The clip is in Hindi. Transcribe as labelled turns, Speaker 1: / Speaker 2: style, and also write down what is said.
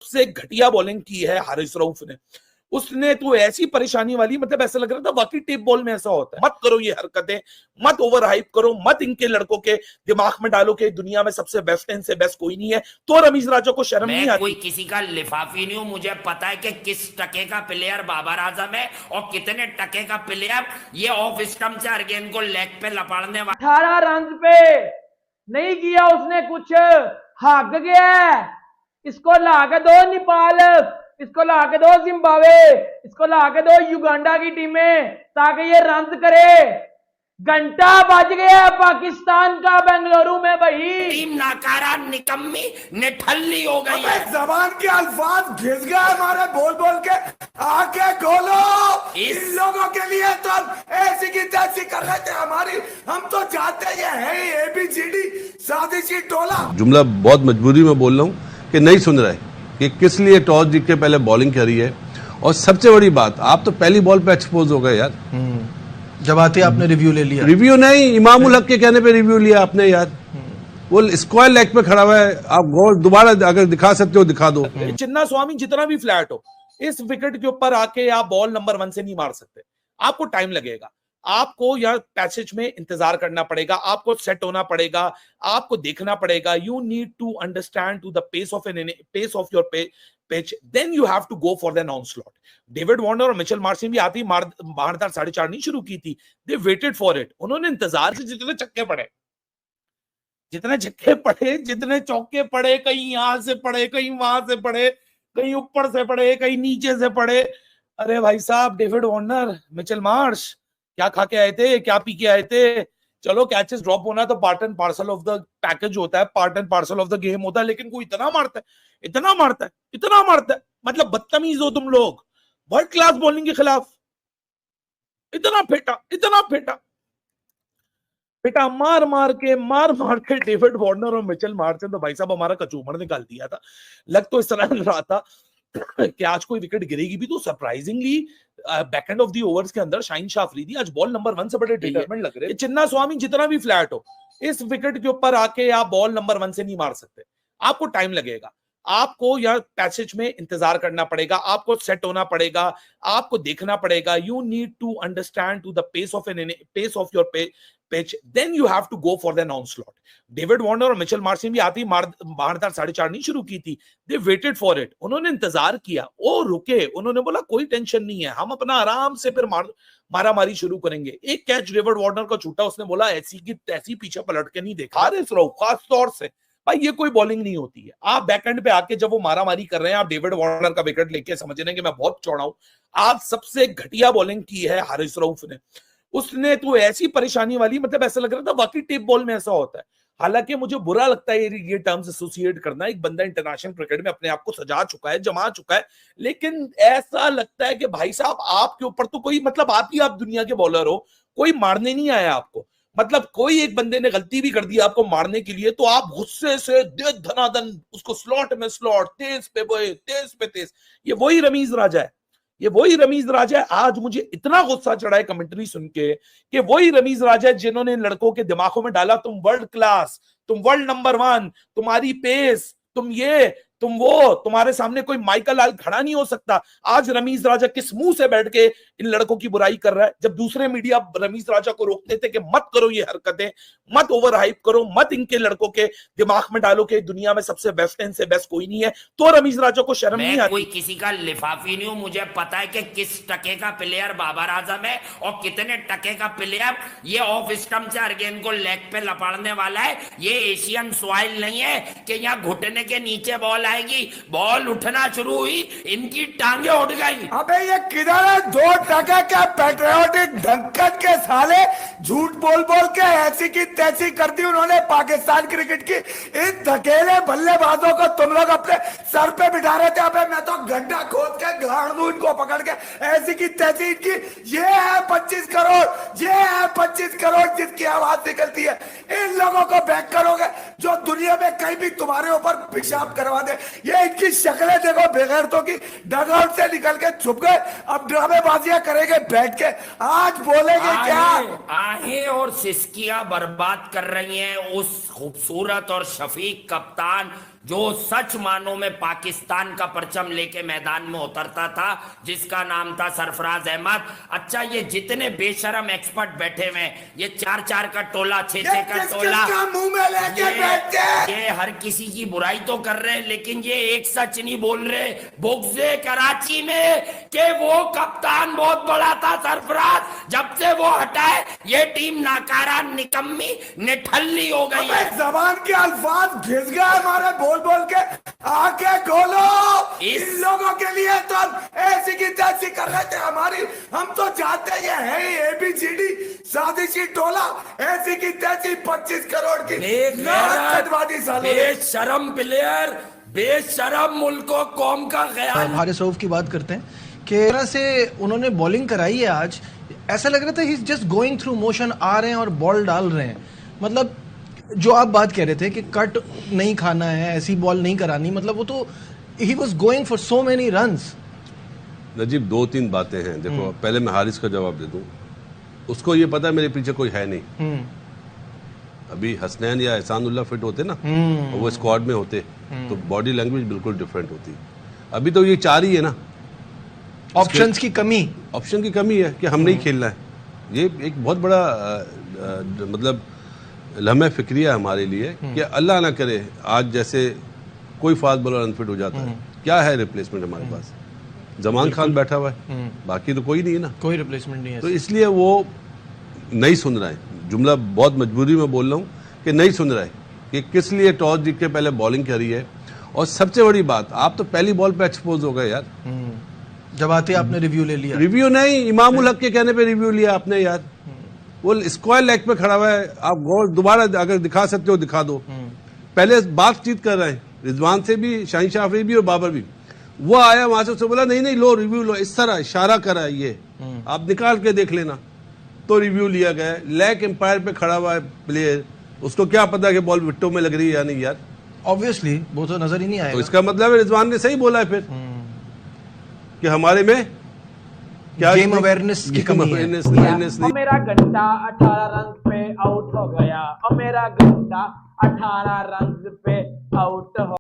Speaker 1: सबसे घटिया बॉलिंग की है हारिस रऊफ ने। उसने तो ऐसी परेशानी वाली, मतलब ऐसा लग रहा था वाकई टेप बॉल में ऐसा होता है। मत करो ये हरकतें, मत ओवर हाइप करो, मत इनके लड़कों के दिमाग में डालो कि दुनिया में सबसे बेस्ट इनसे बेस्ट कोई नहीं है। तो रमीज राजा को शर्म नहीं आती?
Speaker 2: कोई किसी का लिफाफी नहीं हूं, मुझे पता है कि किस टके का प्लेयर बाबर आजम है और कितने टके का प्लेयर ये ऑफ स्टंप से हर गेंद को लेग पे लपाड़ने वाला।
Speaker 3: 18 रन पे नहीं किया उसने कुछ, हाग गया। इसको ला के दो नेपाल, इसको ला के दो जिम्बाब्वे, इसको ला के दो युगांडा की टीमें, ताकि ये रन करे। घंटा बज गया पाकिस्तान का बेंगलुरु में भाई।
Speaker 2: टीम नाकारा, निकम्मी, निठल्ली हो गई है।
Speaker 4: जबान के अल्फाज घिस गए हमारे बोल बोल के। आके खोलो इन लोगों के लिए, तो ऐसी की तैसी कर रहे थे हमारी। हम तो चाहते ये है ABCD साजिशी टोला।
Speaker 5: जुमला बहुत मजबूरी में बोल रहा हूँ कि नहीं सुन रहे कि किस लिए टॉस जीत के पहले बॉलिंग करी है। और सबसे बड़ी बात, आप तो पहली बॉल पे एक्सपोज हो गए यार।
Speaker 6: जब आते आपने रिव्यू ले लिया।
Speaker 5: रिव्यू नहीं, इमामुल हक के कहने पे रिव्यू लिया आपने यार। वो स्क्वायर लेग पे खड़ा हुआ है, आप गोल दोबारा अगर दिखा सकते हो दिखा दो।
Speaker 1: चिन्ना स्वामी जितना भी फ्लैट हो, इस विकेट के ऊपर आके आप बॉल नंबर 1 से नहीं मार सकते। आपको टाइम लगेगा, आपको यहाँ पैसेज में इंतजार करना पड़ेगा, आपको सेट होना पड़ेगा, आपको देखना पड़ेगा। You need to understand to the pace of your pitch, then you have to go for the onslaught. David Warner और मिचेल मार्श ने भी आती मारदार 4.5 नहीं शुरू की थी। They waited for it. उन्होंने इंतजार से जितने छक्के पड़े, जितने चौके पड़े, कहीं यहां से पड़े, कहीं वहां से पड़े, कहीं ऊपर से पड़े, कहीं नीचे से पड़े। अरे भाई साहब, डेविड वार्नर, मिचेल मार्श क्या खा के आए थे, क्या पी के आए थे? चलो कैचेस ड्रॉप होना तो part and parcel of the package होता है, part and parcel of the game होता है। लेकिन कोई इतना मारता है, इतना मारता है, इतना मारता है, मतलब बदतमीज हो तुम लोग वर्ल्ड क्लास बॉलिंग के खिलाफ। इतना फेटा, इतना फेटा बेटा, मार मार के डेविड वार्नर और मिचेल मार्श ने तो भाई साहब हमारा कचूमर निकाल दिया था। लग तो इस तरह रहा था कि आज कोई विकेट गिरेगी भी तो surprisingly back end of the overs के अंदर शाहीन शाह अफरीदी आज बॉल नंबर 1 से बड़े डिटरमेंट लग रहे हैं। चिन्ना स्वामी जितना भी फ्लैट हो, इस विकेट के ऊपर आके आप बॉल नंबर 1 से नहीं मार सकते। आपको टाइम लगेगा, आपको यहाँ पैसेज में इंतजार करना पड़ेगा, आपको सेट होना पड़ेगा, आपको देखना पड़ेगा। You need to understand to the pace of your pitch, then you have to go for the onslaught. David Warner और मिचेल मार्श ने भी आती मारदार 4.5 नहीं शुरू की थी। They waited for it. उन्होंने इंतजार किया, वो रुके, उन्होंने बोला कोई टेंशन नहीं है, हम अपना आराम से फिर मारा मारी शुरू करेंगे। एक कैच डेविड वार्नर का छूटा, उसने बोला ऐसी की तैसी पीछे पलट के नहीं देखा। हारिस रऊफ खास तौर से, भाई ये कोई बॉलिंग नहीं होती है। आप बैकएंड पे आके जब वो मारामारी कर रहे हैं, आप डेविड वार्नर का विकेट लेके समझ रहे हैं कि मैं बहुत चौड़ा हूं। आज सबसे घटिया बॉलिंग की है हारिस रऊफ ने। उसने तो ऐसी परेशानी वाली, मतलब ऐसा लग रहा था वाकई टेप बॉल में ऐसा होता है। हालांकि मुझे बुरा लगता है ये टर्म्स एसोसिएट करना। एक बंदा इंटरनेशनल क्रिकेट में अपने आप को सजा चुका है, जमा चुका है, लेकिन ऐसा लगता है कि भाई साहब आपके ऊपर तो कोई, मतलब आप दुनिया के बॉलर हो, कोई मारने नहीं आया आपको। मतलब कोई एक बंदे ने गलती भी कर दी आपको मारने के लिए, तो आप गुस्से से दे धनाधन उसको स्लॉट में स्लॉट, तेज पे तेज। ये वही रमीज राजा है, ये वही रमीज राजा है। आज मुझे इतना गुस्सा चढ़ा है कमेंट्री सुन के कि वही रमीज राजा है जिन्होंने लड़कों के दिमागों में डाला तुम वर्ल्ड क्लास, तुम वर्ल्ड नंबर 1, तुम्हारी पेस, तुम ये तुम वो, तुम्हारे सामने कोई माइकल लाल खड़ा नहीं हो सकता। आज रमीज राजा किस मुंह से बैठ के इन लड़कों की बुराई कर रहा है, जब दूसरे मीडिया रमीज राजा को रोकते थे कि मत करो ये हरकतें, मत ओवर हाइप करो, मत इनके लड़कों के दिमाग में डालो कि दुनिया में सबसे बेस्ट इनसे बेस्ट कोई नहीं है। तो रमीज राजा को शर्म नहीं आती?
Speaker 2: कोई किसी का लिफाफी नहीं हूं, मुझे पता है कि किस टके का प्लेयर बाबर आजम है और कितने टके का प्लेयर ये ऑफ स्टंप से हर गेंद को लेग पे लपाड़ने वाला है। ये एशियन सॉइल नहीं है कि यहाँ घुटने के नीचे बॉल आएगी। बॉल उठना शुरू हुई, इनकी टांगे उठ गई।
Speaker 4: अबे ये किधर है 2 टके के पैट्रियोटिक ढंकन के साले, झूठ बोल बोल के ऐसी की तैसी कर दी उन्होंने पाकिस्तान क्रिकेट की। इन धकेले बल्लेबाजों को तुम लोग अपने सर पे बिठा रहे थे। अबे मैं तो गड्ढा खोद के गाड़ दूं इनको पकड़ के। ऐसी की तैसी इनकी। ये है 25 करोड़, ये है 25 करोड़ जिसकी आवाज निकलती है। इन लोगों को बैक करोगे जो दुनिया में कहीं भी तुम्हारे ऊपर पेशाब करवा दे। ये इनकी शक्लें देखो, बेगैरतों की, डगआउट से निकल के छुप गए, अब ड्रामेबाजियां करेंगे बैठ के। आज बोलेंगे क्या?
Speaker 2: आहें और सिसकियां बर्बाद कर रही हैं उस खूबसूरत और शफीक कप्तान जो सच मानों में पाकिस्तान का परचम लेके मैदान में उतरता था, जिसका नाम था सरफराज अहमद। अच्छा, ये जितने बेशरम एक्सपर्ट बैठे हुए हैं, ये 4-4 का टोला, 6-6 का टोला,
Speaker 4: मुंह में लेके बैठते हैं।
Speaker 2: ये हर किसी की बुराई तो कर रहे हैं, लेकिन ये एक सच नहीं बोल रहे बुग़्ज़े कराची में कि वो कप्तान बहुत बड़ा था सरफराज। जब से वो हटाए ये टीम नाकारा, निकम्मी, निठल्ली हो गई है।
Speaker 4: जबान के अल्फाज घिस गए हमारे बोल बोल के। आके खोलो, इन लोगों के लिए तो ऐसी की तैसी कर रहे थे हमारी। हम तो चाहते ये है ABCD साजिशी टोला, ऐसी की तैसी 25 करोड़ की नाटकवादी सालों।
Speaker 2: बेशरम प्लेयर, बेशरम मुल्क और कौम का ख्याल।
Speaker 6: हारिस रऊफ की बात करते हैं कि तरह से उन्होंने बॉलिंग कराई है आज, ऐसा लग रहा था ही जस्ट गोइंग थ्रू मोशन, आ रहे हैं और बॉल डाल रहे हैं। मतलब जो आप बात कह रहे थे कि कट नहीं खाना है, ऐसी बॉल नहीं करानी, मतलब वो तो ही was going for so many runs.
Speaker 5: Najib 2-3 बातें हैं। देखो, पहले मैं हारिस का जवाब दे दूं। उसको ये पता है मेरे पीछे कोई है नहीं। अभी हसनैन या एहसानुल्लाह फिट होते ना, और वो स्क्वाड में होते, तो बॉडी लैंग्वेज बिल्कुल डिफरेंट होती। अभी तो ये 4 ही है ना,
Speaker 6: ऑप्शंस की कमी,
Speaker 5: ऑप्शन की कमी है कि हम नहीं खेलना है। ये एक बहुत बड़ा मतलब लम्हे फिक्रिया है हमारे लिए कि अल्लाह ना करे आज जैसे कोई फास्ट बॉलर अनफिट हो जाता है, क्या है रिप्लेसमेंट हमारे पास? जमान खान बैठा हुआ है, बाकी तो कोई नहीं है ना,
Speaker 6: कोई रिप्लेसमेंट नहीं है।
Speaker 5: तो इसलिए वो नहीं सुन रहा है। जुमला बहुत मजबूरी में बोल रहा हूँ कि नहीं सुन रहा है कि किस लिए टॉस जीत के पहले बॉलिंग करी है। और सबसे बड़ी बात, आप तो पहली बॉल पे एक्सपोज हो गए यार।
Speaker 6: जब आते आपने रिव्यू ले लिया।
Speaker 5: रिव्यू नहीं, इमामुल हक के कहने पे रिव्यू लिया आपने यार। वो स्क्वायर लेग पे खड़ा हुआ है, आप गौर दोबारा अगर दिखा सकते हो दिखा दो। पहले बातचीत कर रहे हैं रिजवान से भी, शाहीन शाह अफरीदी भी और बाबर भी। वो आया वहां से, उससे बोला नहीं नहीं लो रिव्यू लो, इस तरह इशारा करा ये आप निकाल के देख लेना, तो रिव्यू लिया गया। लेग एम्पायर पे खड़ा हुआ है प्लेयर, उसको क्या पता कि बॉल विट्टो में लग रही है या नहीं यार।
Speaker 6: ऑब्वियसली वो तो नजर ही नहीं आएगा।
Speaker 5: तो इसका मतलब है रिजवान ने सही बोला है फिर कि हमारे में क्या
Speaker 6: गेम अवेयरनेस की कमी है।
Speaker 3: और मेरा गंडा 18 रन पे आउट हो गया, और मेरा गंडा 18 रन पे आउट हो